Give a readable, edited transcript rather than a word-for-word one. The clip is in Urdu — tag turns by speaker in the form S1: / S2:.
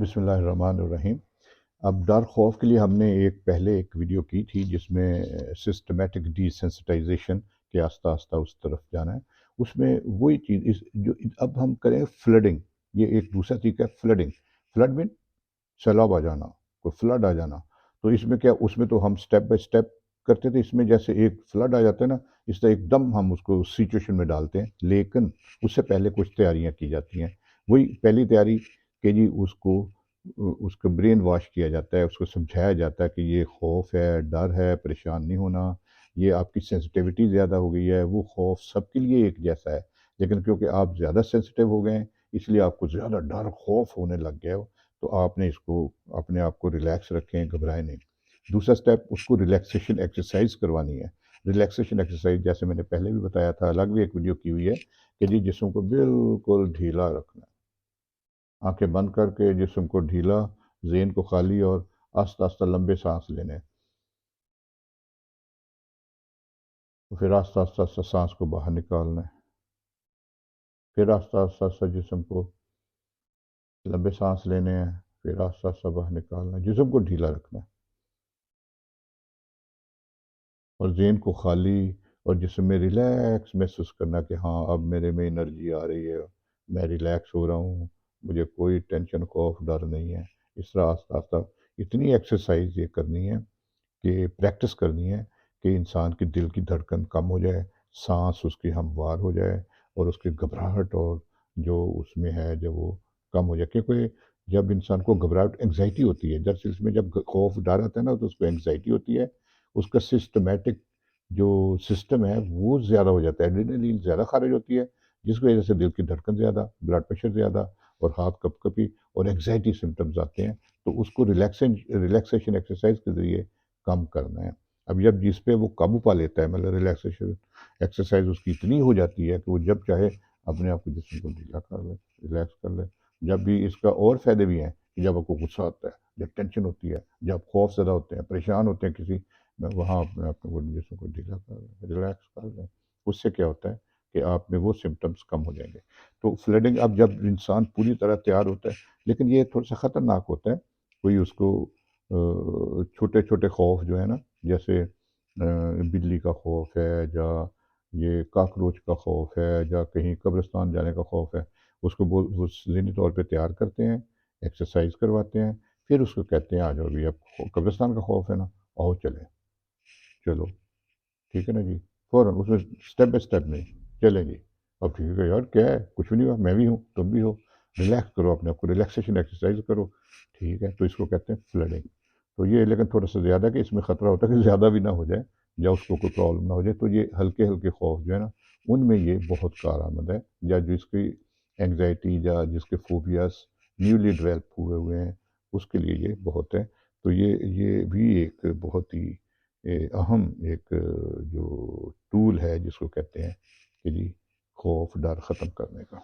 S1: بسم اللہ الرحمن الرحیم۔ اب ڈر خوف کے لیے ہم نے پہلے ایک ویڈیو کی تھی جس میں سسٹمیٹک ڈی سینسٹائزیشن کے آہستہ آہستہ اس طرف جانا ہے۔ اس میں وہی چیز جو اب ہم کریں فلڈنگ، یہ ایک دوسرا طریقہ ہے فلڈنگ۔ فلڈ میں سیلاب آ جانا، کوئی فلڈ آ جانا، تو اس میں کیا، اس میں تو ہم سٹیپ بائی سٹیپ کرتے تھے، اس میں جیسے ایک فلڈ آ جاتا ہے نا، اس طرح ایک دم ہم اس کو سچویشن میں ڈالتے ہیں، لیکن اس سے پہلے کچھ تیاریاں کی جاتی ہیں۔ وہی پہلی تیاری کہ جی اس کو برین واش کیا جاتا ہے، اس کو سمجھایا جاتا ہے کہ یہ خوف ہے، ڈر ہے، پریشان نہیں ہونا، یہ آپ کی سینسٹیوٹی زیادہ ہو گئی ہے۔ وہ خوف سب کے لیے ایک جیسا ہے، لیکن کیونکہ آپ زیادہ سینسٹیو ہو گئے ہیں اس لیے آپ کو زیادہ ڈر خوف ہونے لگ گیا ہو، تو آپ نے اس کو اپنے آپ کو ریلیکس رکھیں، گھبرائیں نہیں۔ دوسرا سٹیپ، اس کو ریلیکسیشن ایکسرسائز کروانی ہے۔ ریلیکسیشن ایکسرسائز جیسے میں نے پہلے بھی بتایا تھا، الگ بھی ایک ویڈیو کی ہوئی ہے کہ جی جسم کو بالکل ڈھیلا رکھنا ہے، آنکھیں بند کر کے جسم کو ڈھیلا، ذہن کو خالی، اور آہستہ آہستہ لمبے سانس لینے، پھر آہستہ آہستہ آہستہ سانس کو باہر نکالنا ہے، پھر آہستہ آہستہ آہستہ جسم کو لمبے سانس لینے ہیں، پھر آہستہ آہستہ باہر نکالنا ہے، جسم کو ڈھیلا رکھنا ہے اور ذہن کو خالی اور جسم میں ریلیکس محسوس کرنا کہ ہاں اب میرے میں انرجی آ رہی ہے، میں ریلیکس ہو رہا ہوں، مجھے کوئی ٹینشن خوف ڈر نہیں ہے۔ اس طرح آہستہ آہستہ اتنی ایکسرسائز یہ کرنی ہے کہ پریکٹس کرنی ہے کہ انسان کی دل کی دھڑکن کم ہو جائے، سانس اس کی ہموار ہو جائے، اور اس کی گھبراہٹ اور جو اس میں ہے جب وہ کم ہو جائے، کیونکہ جب انسان کو گھبراہٹ انگزائٹی ہوتی ہے، دراصل اس میں جب خوف ڈر آتا ہے نا تو اس کو انگزائٹی ہوتی ہے، اس کا سسٹمیٹک جو سسٹم ہے وہ زیادہ ہو جاتا ہے، ایڈرینلین زیادہ خارج ہوتی ہے، جس کی وجہ سے دل کی دھڑکن زیادہ، بلڈ پریشر زیادہ، اور ہاتھ کپ کپی اور انگزائٹی سمٹمز آتے ہیں۔ تو اس کو ریلیکسیشن ایکسرسائز کے ذریعے کم کرنا ہے۔ اب جب جس پہ وہ قابو پا لیتا ہے، مطلب ریلیکسیشن ایکسرسائز اس کی اتنی ہو جاتی ہے کہ وہ جب چاہے اپنے آپ کو جسم کو ڈھیلا کر لے، ریلیکس کر لے۔ جب بھی اس کا اور فائدے بھی ہیں کہ جب آپ کو غصہ آتا ہے، جب ٹینشن ہوتی ہے، جب خوف زدہ ہوتے ہیں، پریشان ہوتے ہیں کسی میں، وہاں اپنے آپ کو جسم کو ڈھیلا کر لیں، ریلیکس کر لیں۔ اس سے کیا ہوتا ہے کہ آپ میں وہ سمٹمز کم ہو جائیں گے۔ تو فلڈنگ، اب جب انسان پوری طرح تیار ہوتا ہے، لیکن یہ تھوڑا سا خطرناک ہوتا ہے، کوئی اس کو چھوٹے چھوٹے خوف جو ہے نا، جیسے بلی کا خوف ہے، یا یہ کاکروچ کا خوف ہے، یا کہیں قبرستان جانے کا خوف ہے، اس کو وہ ذہنی طور پہ تیار کرتے ہیں، ایکسرسائز کرواتے ہیں، پھر اس کو کہتے ہیں آ جاؤ بھی، اب قبرستان کا خوف ہے نا، آؤ چلیں، چلو ٹھیک ہے نا جی، فوراً اس میں اسٹیپ بائی اسٹیپ نہیں، چلیں جی، اب ٹھیک ہے یار، کیا ہے، کچھ بھی نہیں ہوا، میں بھی ہوں، تم بھی ہو، ریلیکس کرو اپنے آپ کو، ریلیکسیشن ایکسرسائز کرو، ٹھیک ہے۔ تو اس کو کہتے ہیں فلڈنگ۔ تو یہ لیکن تھوڑا سا زیادہ کہ اس میں خطرہ ہوتا ہے کہ زیادہ بھی نہ ہو جائے، یا اس کو کوئی پرابلم نہ ہو جائے، تو یہ ہلکے ہلکے خوف جو ہے نا، ان میں یہ بہت کارآمد ہے، یا جس کی اینگزائٹی یا جس کے فوبیاز نیولی ڈیولپ ہوئے ہیں، اس کے لیے یہ بہت ہے۔ تو یہ بھی ایک بہت ہی اہم ایک جو ٹول ہے جس کو کہتے ہیں کہ جی خوف ڈر ختم کرنے کا۔